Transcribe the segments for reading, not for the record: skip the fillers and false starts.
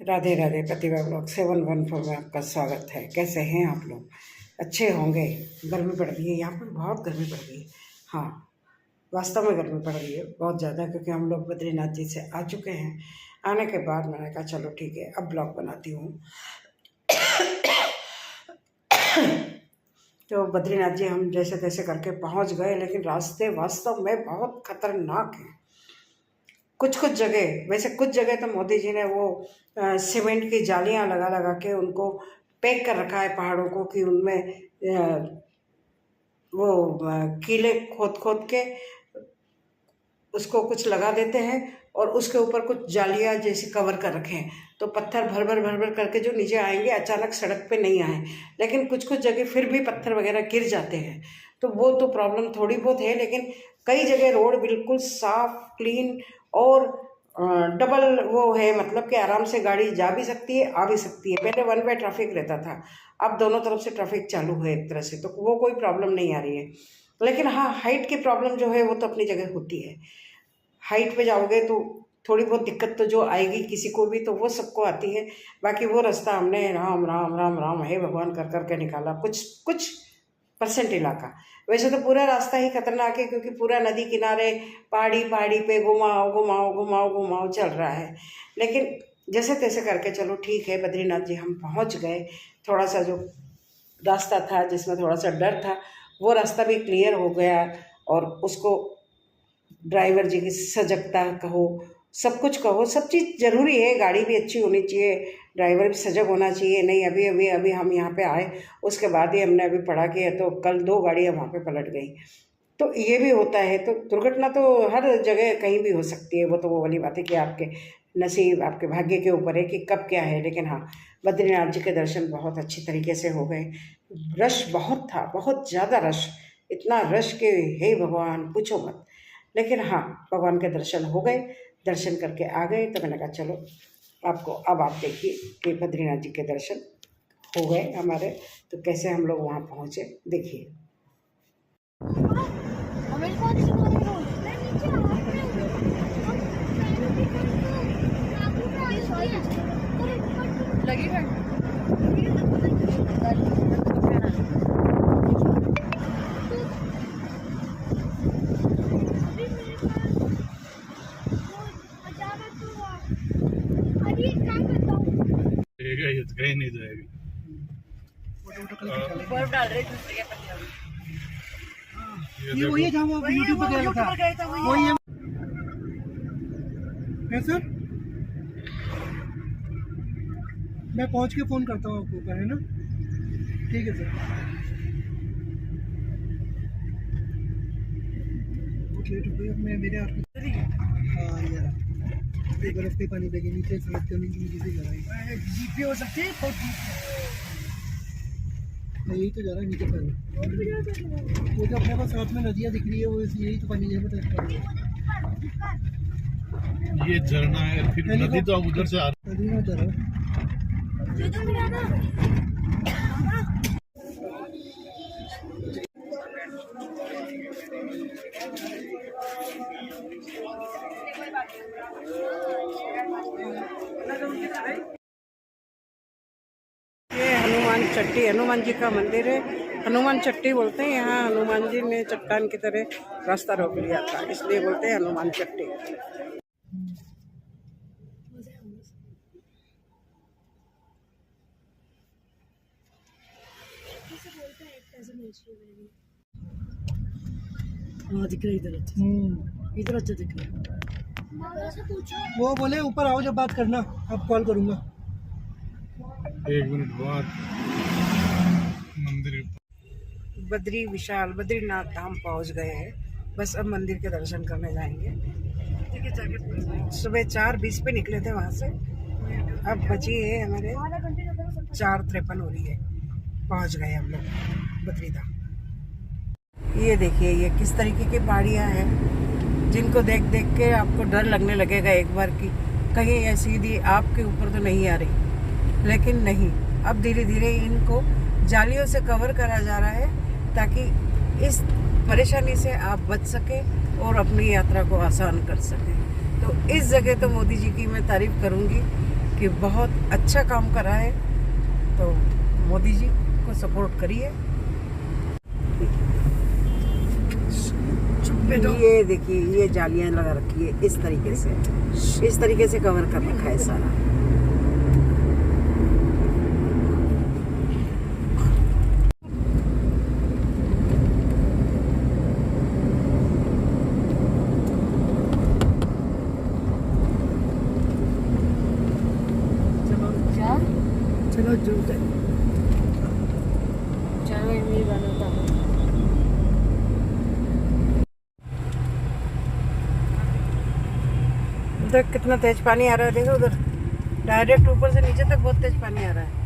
राधे राधे। प्रतिभा blog 714 में आपका स्वागत है। कैसे हैं आप लोग? अच्छे होंगे। गर्मी पड़ रही है, यहाँ पर बहुत गर्मी पड़ रही है। हाँ, वास्तव में गर्मी पड़ रही है बहुत ज़्यादा, क्योंकि हम लोग बद्रीनाथ जी से आ चुके हैं। आने के बाद मैंने कहा चलो ठीक है, अब ब्लॉग बनाती हूँ। तो बद्रीनाथ जी हम जैसे तैसे करके पहुँच गए, लेकिन रास्ते वास्तव में बहुत खतरनाक हैं। कुछ कुछ जगह, वैसे कुछ जगह तो मोदी जी ने वो सीमेंट की जालियां लगा लगा के उनको पैक कर रखा है पहाड़ों को, कि उनमें वो कीले खोद खोद के उसको कुछ लगा देते हैं और उसके ऊपर कुछ जालियां जैसे कवर कर रखे हैं, तो पत्थर भर भर करके जो नीचे आएंगे अचानक सड़क पे नहीं आए। लेकिन कुछ कुछ जगह फिर भी पत्थर वगैरह गिर जाते हैं, तो वो तो प्रॉब्लम थोड़ी बहुत है। लेकिन कई जगह रोड बिल्कुल साफ, क्लीन और डबल वो है, मतलब कि आराम से गाड़ी जा भी सकती है, आ भी सकती है। पहले वन वे ट्रैफिक रहता था, अब दोनों तरफ से ट्रैफिक चालू है एक तरह से, तो वो कोई प्रॉब्लम नहीं आ रही है। लेकिन हाँ, हाइट की प्रॉब्लम जो है वो तो अपनी जगह होती है। हाइट पे जाओगे तो थोड़ी बहुत दिक्कत तो जो आएगी किसी को भी, तो वो सबको आती है। बाकी वो रास्ता हमने राम राम राम राम हे भगवान कर कर के निकाला, कुछ कुछ परसेंट इलाका। वैसे तो पूरा रास्ता ही खतरनाक है, क्योंकि पूरा नदी किनारे पहाड़ी पहाड़ी पे घुमाओ घुमाओ घुमाओ घुमाओ चल रहा है। लेकिन जैसे तैसे करके चलो ठीक है, बद्रीनाथ जी हम पहुंच गए। थोड़ा सा जो रास्ता था जिसमें थोड़ा सा डर था, वो रास्ता भी क्लियर हो गया। और उसको ड्राइवर जी की सजगता कहो, सब कुछ कहो, सब चीज़ ज़रूरी है। गाड़ी भी अच्छी होनी चाहिए, ड्राइवर भी सजग होना चाहिए। नहीं, अभी अभी अभी हम यहाँ पे आए, उसके बाद ही हमने अभी पढ़ा कि तो कल 2 गाड़ियाँ वहाँ पे पलट गई। तो ये भी होता है। तो दुर्घटना तो हर जगह कहीं भी हो सकती है। वो तो वो वाली बात है कि आपके नसीब, आपके भाग्य के ऊपर है कि कब क्या है। लेकिन हाँ, बद्रीनाथ जी के दर्शन बहुत अच्छी तरीके से हो गए। रश बहुत था, बहुत ज़्यादा रश, इतना रश के हे भगवान पूछो मत। लेकिन हाँ, भगवान के दर्शन हो गए। दर्शन करके आ गए, तो मैंने कहा चलो आपको अब आप देखिए कि बद्रीनाथ जी के दर्शन हो गए हमारे। तो कैसे हम लोग वहाँ पहुँचे देखिए। ये तो कहीं नहीं जाएगी। बर्फ डाल रहे थे। ये वही है जहाँ वो यूट्यूब पे गया था, वही है सर। मैं पहुंच के फोन करता हूँ आपको, है ना? ठीक है सर। मैं मेरे हाथ में हाँ यार, बर्फ के पानी लगे नीचे सड़क के नीचे से जा रहा है। जीप भी हो सकती है, यही तो जा रहा है नीचे पानी। वो जो अपने पास साथ में नदियाँ दिख रही है, वो यही तो पानी है। ये झरना है, फिर नदी तो अब उधर से आ रही है। जा रहा है ये हनुमान चट्टी, हनुमान जी का मंदिर है। हनुमान चट्टी बोलते हैं यहाँ। हनुमान जी ने चट्टान की तरह रास्ता रोक लिया था, इसलिए बोलते हैं हनुमान चट्टी। हाँ दिख रहा है इधर अच्छा, इधर अच्छा दिख रहा है। वो बोले ऊपर आओ जब बात करना, अब कॉल करूँगा। 1 मिनट बाद मंदिर बद्री विशाल बद्रीनाथ धाम पहुँच गए हैं। बस अब मंदिर के दर्शन करने जाएंगे। सुबह 4:20 पे निकले थे वहाँ से, अब बची है हमारे 4:53 हो रही है। पहुँच गए हम लोग बद्री धाम। ये देखिए, ये किस तरीके की पहाड़ियाँ हैं, जिनको देख देख के आपको डर लगने लगेगा एक बार कि कहीं ये सीधी आपके ऊपर तो नहीं आ रही। लेकिन नहीं, अब धीरे धीरे इनको जालियों से कवर करा जा रहा है, ताकि इस परेशानी से आप बच सकें और अपनी यात्रा को आसान कर सकें। तो इस जगह तो मोदी जी की मैं तारीफ़ करूँगी कि बहुत अच्छा काम कर रहा है, तो मोदी जी को सपोर्ट करिए। ये देखिए, ये जालियां लगा रखी है इस तरीके से कवर कर रखा है सारा। चलो जो चलो ये बनाता हूँ। उधर कितना तेज पानी आ रहा है, देखो उधर डायरेक्ट ऊपर से नीचे तक बहुत तेज पानी आ रहा है।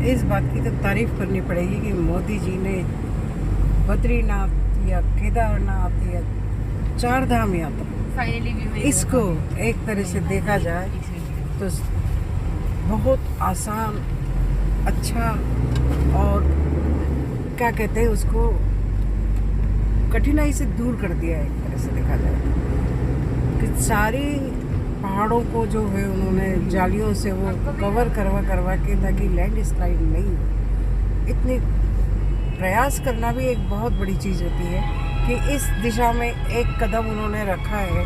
इस बात की तो तारीफ करनी पड़ेगी कि मोदी जी ने बद्रीनाथ या केदारनाथ या चार धाम यात्रा, फाइनली इसको एक तरह से देखा जाए तो बहुत आसान, अच्छा और क्या कहते हैं उसको, कठिनाई से दूर कर दिया है एक तरह से देखा जाए कि सारी पहाड़ों को जो है उन्होंने जालियों से वो कवर करवा के, ताकि लैंड स्लाइड नहीं हो। इतनी प्रयास करना भी एक बहुत बड़ी चीज़ होती है कि इस दिशा में एक कदम उन्होंने रखा है,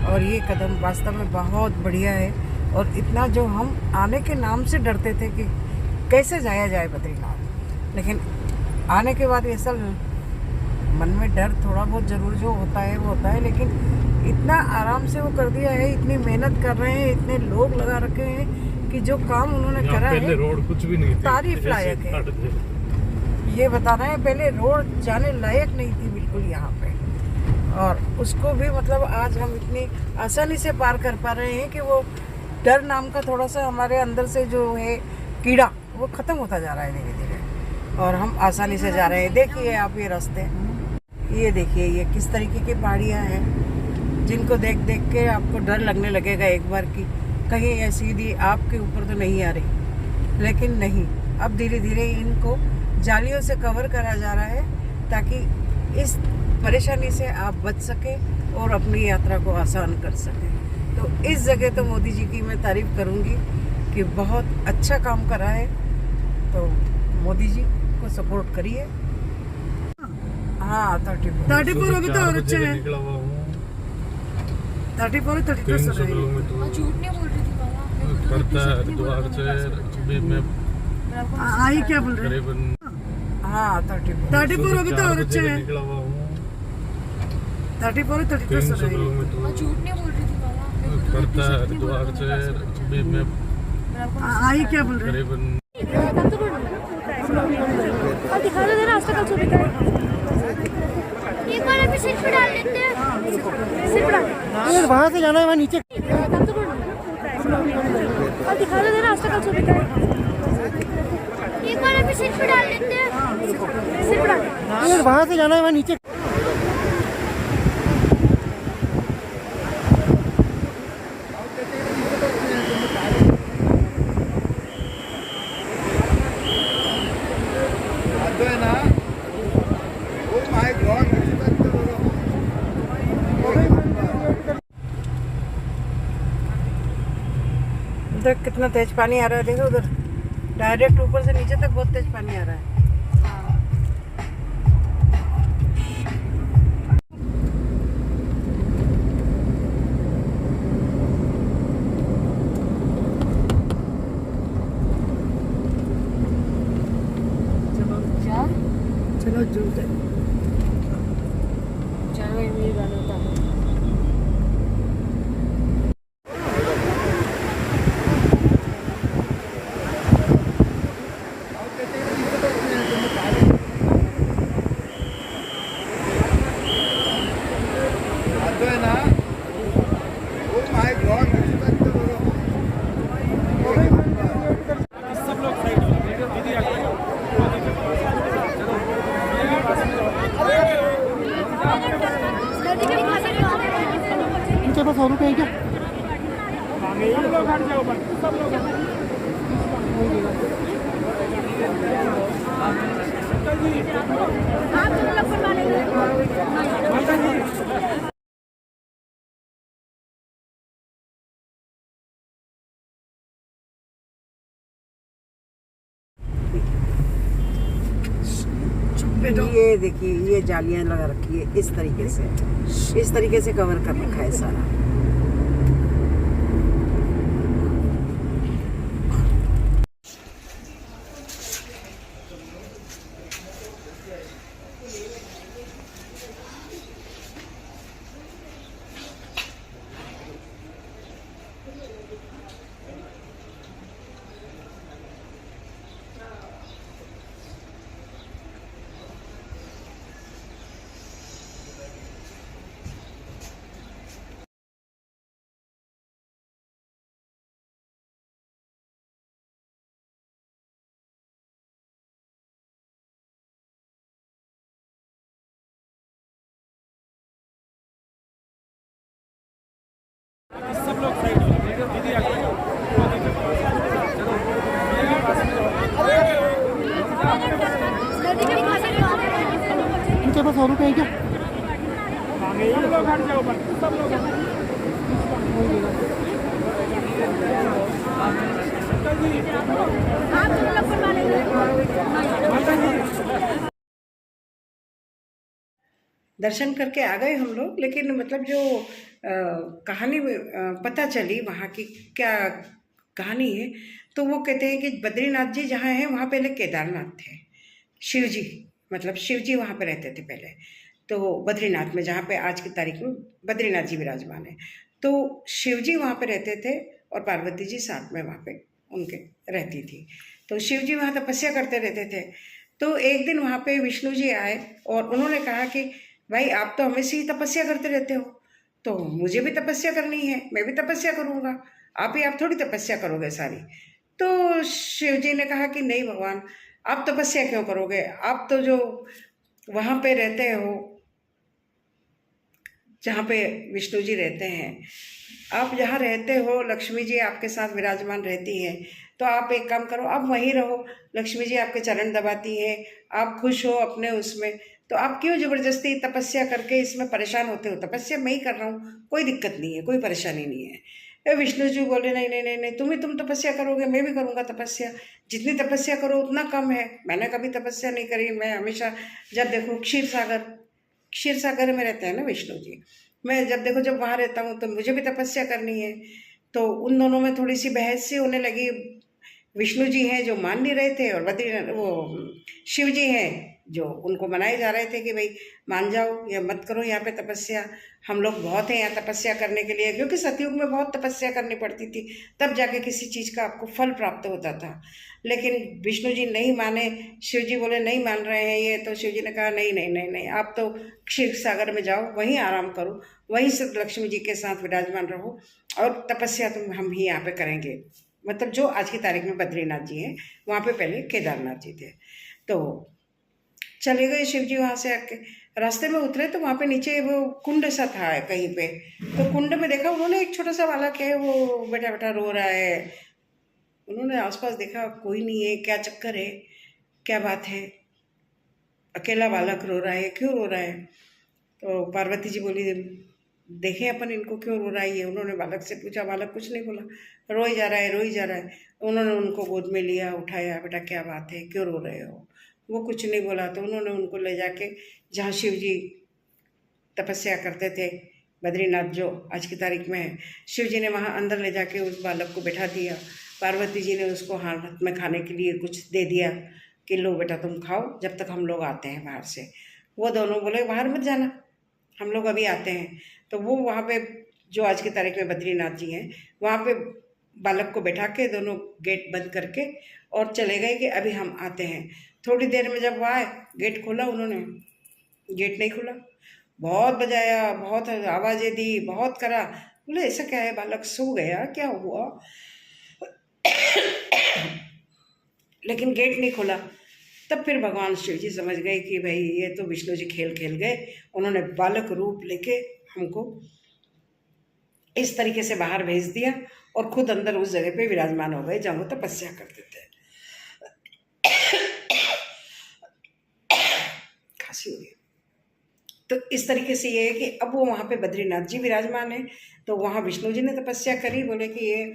और ये कदम वास्तव में बहुत बढ़िया है। और इतना जो हम आने के नाम से डरते थे कि कैसे जाया जाए बद्रीनाथ, लेकिन आने के बाद ऐसा मन में डर थोड़ा बहुत ज़रूर जो होता है वो होता है, लेकिन इतना आराम से वो कर दिया है, इतनी मेहनत कर रहे हैं, इतने लोग लगा रखे हैं कि जो काम उन्होंने करा है रोड कुछ भी नहीं थी, तारीफ लायक है। ये बता रहे हैं, पहले रोड जाने लायक नहीं थी बिल्कुल यहाँ पे, और उसको भी मतलब आज हम इतनी आसानी से पार कर पा रहे हैं कि वो डर नाम का थोड़ा सा हमारे अंदर से जो है कीड़ा, वो ख़त्म होता जा रहा है धीरे धीरे, और हम आसानी से जा रहे हैं। देखिए आप ये रास्ते, ये देखिए ये किस तरीके की पहाड़ियाँ हैं जिनको देख देख के आपको डर लगने लगेगा एक बार कि कहीं ये सीधी आपके ऊपर तो नहीं आ रही, लेकिन नहीं, अब धीरे धीरे इनको जालियों से कवर करा जा रहा है ताकि इस परेशानी से आप बच सकें और अपनी यात्रा को आसान कर सकें। तो इस जगह तो मोदी जी की मैं तारीफ़ करूंगी कि बहुत अच्छा काम कर रहा है, तो मोदी जी को सपोर्ट करिए। हाँ 34 अभी तो और अच्छा है, 34 32 किलोमीटर झूठ नहीं बोल रही थी बाबा, पड़ता है हरिद्वार से। अभी मैं आई क्या बोल रहे हैं? करीबन हाँ 34। 34 होगी तो और 4 अच्छे बजे का है। निकला हुआ हूँ। 34 32 300 सर है। किलोमीटर झूठ नहीं बोल रही थी बाबा, मेरे को तो करता है नहीं बोला हरिद्वार था, से मेरे पास बच्चा अभी मैं आई क्या बोल रहे हैं? करीबन और दिखा दो जरा आज तक छवि का एक बार अभी सिर पे डाल देते हैं, सिर पे डाल वहाँ से जाना है, वहाँ नीचे। और दिखा दो जरा आज तक छवि का एक बार अभी सिर पे डाल देते हैं, सिर पे डाल वहाँ से जाना है, वहाँ नीचे। उधर कितना तेज पानी आ रहा है, देखो उधर डायरेक्ट ऊपर से नीचे तक बहुत तेज पानी आ रहा है। चलो जो चलो ये गाना था। इनके पास 100 रुपये है क्या? ये देखिए, ये जालियां लगा रखी है इस तरीके से कवर कर रखा है सारा। इनके पास 100 रुपये है क्या? दर्शन करके आ गए हम लोग, लेकिन मतलब जो कहानी पता चली वहाँ की क्या कहानी है, तो वो कहते हैं कि बद्रीनाथ जी जहाँ हैं वहाँ पहले केदारनाथ थे। शिव जी, मतलब शिव जी वहाँ पे रहते थे पहले, तो बद्रीनाथ में जहाँ पे आज की तारीख में बद्रीनाथ जी विराजमान है, तो शिव जी वहाँ पे रहते थे और पार्वती जी साथ में वहाँ पे उनके रहती थी। तो शिव जी वहाँ तपस्या करते रहते थे। तो एक दिन वहाँ पे विष्णु जी आए और उन्होंने कहा कि भाई आप तो हमेशा ही तपस्या करते रहते हो, तो मुझे भी तपस्या करनी है, मैं भी तपस्या करूँगा, आप थोड़ी तपस्या करोगे सारी। तो शिव जी ने कहा कि नहीं भगवान, आप तपस्या क्यों करोगे, आप तो जो वहाँ पे रहते हो जहाँ पे विष्णु जी रहते हैं, आप जहाँ रहते हो, लक्ष्मी जी आपके साथ विराजमान रहती हैं, तो आप एक काम करो, आप वहीं रहो, लक्ष्मी जी आपके चरण दबाती हैं, आप खुश हो अपने उसमें, तो आप क्यों ज़बरदस्ती तपस्या करके इसमें परेशान होते हो। तपस्या मैं ही कर रहा हूँ, कोई दिक्कत नहीं है, कोई परेशानी नहीं है। विष्णु जी बोले नहीं नहीं नहीं नहीं, तुम तपस्या करोगे, मैं भी करूँगा तपस्या, जितनी तपस्या करो उतना कम है, मैंने कभी तपस्या नहीं करी, मैं हमेशा जब देखो क्षीर सागर में रहते हैं ना विष्णु जी, मैं जब वहाँ रहता हूँ तो मुझे भी तपस्या करनी है। तो उन दोनों में थोड़ी सी बहस सी होने लगी विष्णु जी हैं जो मान नहीं रहे थे, और बद्रीनाथ वो शिव जी हैं जो उनको मनाए जा रहे थे कि भाई मान जाओ या मत करो यहाँ पे तपस्या, हम लोग बहुत हैं यहाँ तपस्या करने के लिए, क्योंकि सतयुग में बहुत तपस्या करनी पड़ती थी, तब जाके किसी चीज़ का आपको फल प्राप्त होता था। लेकिन विष्णु जी नहीं माने, शिव जी बोले नहीं मान रहे हैं ये, तो शिव जी ने कहा नहीं नहीं नहीं नहीं, आप तो क्षीर सागर में जाओ, वहीं आराम करो, वहीं से लक्ष्मी जी के साथ विराजमान रहो, और तपस्या तुम हम ही यहाँ पे करेंगे। मतलब जो आज की तारीख में बद्रीनाथ जी हैं, वहाँ पे पहले केदारनाथ जी थे। तो चले गए शिव जी वहाँ से आके, रास्ते में उतरे तो वहाँ पे नीचे वो कुंड सा था कहीं पे, तो कुंड में देखा उन्होंने एक छोटा सा बालक है, वो बैठा बैठा रो रहा है। उन्होंने आसपास देखा, कोई नहीं है, क्या चक्कर है, क्या बात है, अकेला बालक रो रहा है, क्यों रो रहा है? तो पार्वती जी बोली देखें अपन इनको क्यों रो रहा है ये। उन्होंने बालक से पूछा, बालक कुछ नहीं बोला, रोई जा रहा है रोई जा रहा है। उन्होंने उनको गोद में लिया, उठाया, बेटा क्या बात है, क्यों रो रहे हो? वो कुछ नहीं बोला। तो उन्होंने उनको ले जाके जहाँ शिव जी तपस्या करते थे, बद्रीनाथ जो आज की तारीख में है, शिव जी ने वहाँ अंदर ले जाके उस बालक को बैठा दिया। पार्वती जी ने उसको हाथ में खाने के लिए कुछ दे दिया कि लो बेटा तुम खाओ जब तक हम लोग आते हैं बाहर से। वो दोनों बोले बाहर मत जाना, हम लोग अभी आते हैं। तो वो वहाँ पे जो आज की तारीख में बद्रीनाथ जी हैं, वहाँ पे बालक को बैठा के दोनों गेट बंद करके और चले गए कि अभी हम आते हैं। थोड़ी देर में जब वो आए, गेट खोला, उन्होंने गेट नहीं खुला, बहुत बजाया, बहुत आवाज़ें दी, बहुत करा। बोले ऐसा क्या है, बालक सो गया, क्या हुआ? लेकिन गेट नहीं खुला। तब फिर भगवान शिव जी समझ गए कि भाई ये तो विष्णु जी खेल खेल गए। उन्होंने बालक रूप लेके हमको इस तरीके से बाहर भेज दिया और खुद अंदर उस जगह पे विराजमान हो गए जहाँ वो तपस्या करते थे। खांसी हो गई। तो इस तरीके से ये है कि अब वो वहाँ पे बद्रीनाथ जी विराजमान है, तो वहाँ विष्णु जी ने तपस्या करी। बोले कि ये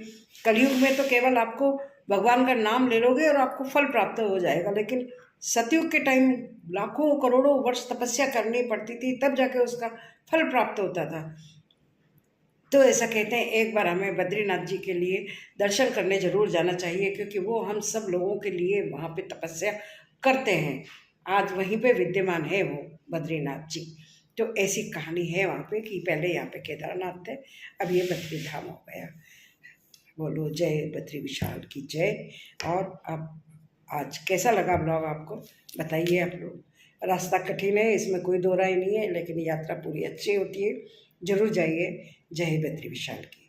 कलयुग में तो केवल आपको भगवान का नाम ले लोगे और आपको फल प्राप्त हो जाएगा, लेकिन सतयुग के टाइम लाखों करोड़ों वर्ष तपस्या करनी पड़ती थी, तब जाके उसका फल प्राप्त होता था। तो ऐसा कहते हैं एक बार हमें बद्रीनाथ जी के लिए दर्शन करने जरूर जाना चाहिए, क्योंकि वो हम सब लोगों के लिए वहाँ पे तपस्या करते हैं। आज वहीं पे विद्यमान है वो बद्रीनाथ जी। तो ऐसी कहानी है वहाँ पे कि पहले यहाँ पे केदारनाथ थे, अब ये बद्री धाम हो गया। बोलो जय बद्री विशाल की जय। और अब आज कैसा लगा ब्लॉग आपको बताइए आप लोग। रास्ता कठिन है, इसमें कोई दो राय नहीं है, लेकिन यात्रा पूरी अच्छी होती है। जरूर जाइए। जय बद्री विशाल की।